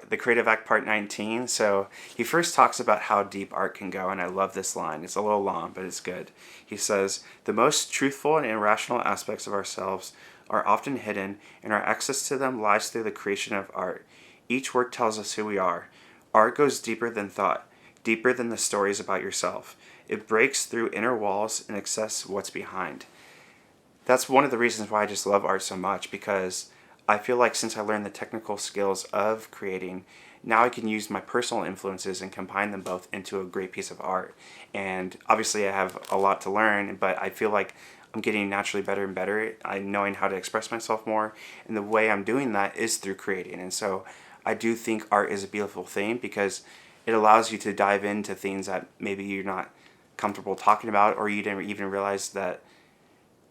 the Creative Act Part 19. So he first talks about how deep art can go, and I love this line. It's a little long, but it's good. He says, "The most truthful and irrational aspects of ourselves are often hidden, and our access to them lies through the creation of art. Each work tells us who we are. Art goes deeper than thought, deeper than the stories about yourself. It breaks through inner walls and accesses what's behind." That's one of the reasons why I just love art so much, because I feel like since I learned the technical skills of creating, now I can use my personal influences and combine them both into a great piece of art. And obviously I have a lot to learn, but I feel like I'm getting naturally better and better. I'm knowing how to express myself more, and the way I'm doing that is through creating. And so I do think art is a beautiful thing, because it allows you to dive into things that maybe you're not comfortable talking about, or you didn't even realize that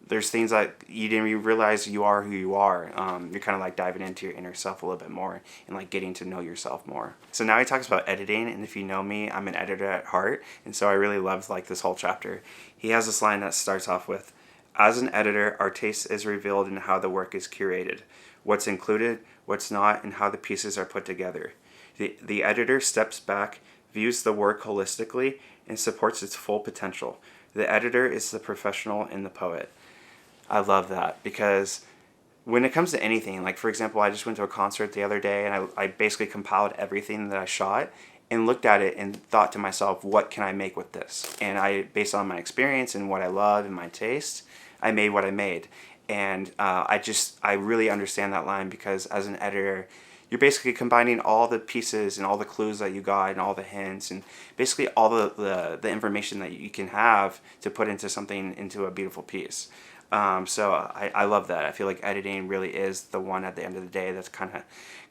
there's things that you didn't even realize you are who you are. You're kind of like diving into your inner self a little bit more, and like getting to know yourself more. So now he talks about editing, and if you know me, I'm an editor at heart, and so I really loved like this whole chapter. He has this line that starts off with, "As an editor, our taste is revealed in how the work is curated, what's included, what's not, and how the pieces are put together. The editor steps back, views the work holistically, and supports its full potential. The editor is the professional and the poet." I love that, because when it comes to anything, like for example, I just went to a concert the other day, and I basically compiled everything that I shot and looked at it and thought to myself, what can I make with this? And I, based on my experience and what I love and my taste, I made what I made. And I really understand that line, because as an editor, you're basically combining all the pieces and all the clues that you got and all the hints and basically all the information that you can have to put into something, into a beautiful piece. So I love that. I feel like editing really is the one at the end of the day that's kind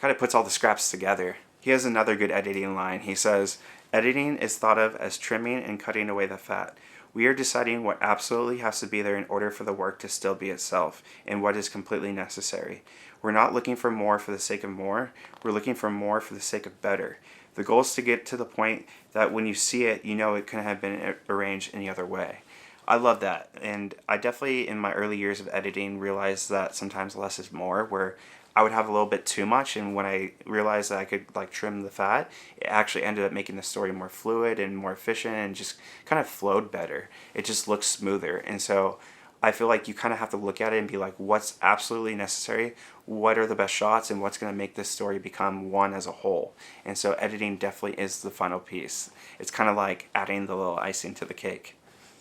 of puts all the scraps together. He has another good editing line. He says, "Editing is thought of as trimming and cutting away the fat. We are deciding what absolutely has to be there in order for the work to still be itself, and what is completely necessary. We're not looking for more for the sake of more. We're looking for more for the sake of better. The goal is to get to the point that when you see it, you know it couldn't have been arranged any other way." I love that, and I definitely in my early years of editing realized that sometimes less is more, where I would have a little bit too much, and when I realized that I could like trim the fat, it actually ended up making the story more fluid and more efficient, and just kind of flowed better. It just looks smoother. And so I feel like you kind of have to look at it and be like, what's absolutely necessary, what are the best shots, and what's going to make this story become one as a whole. And so editing definitely is the final piece. It's kind of like adding the little icing to the cake.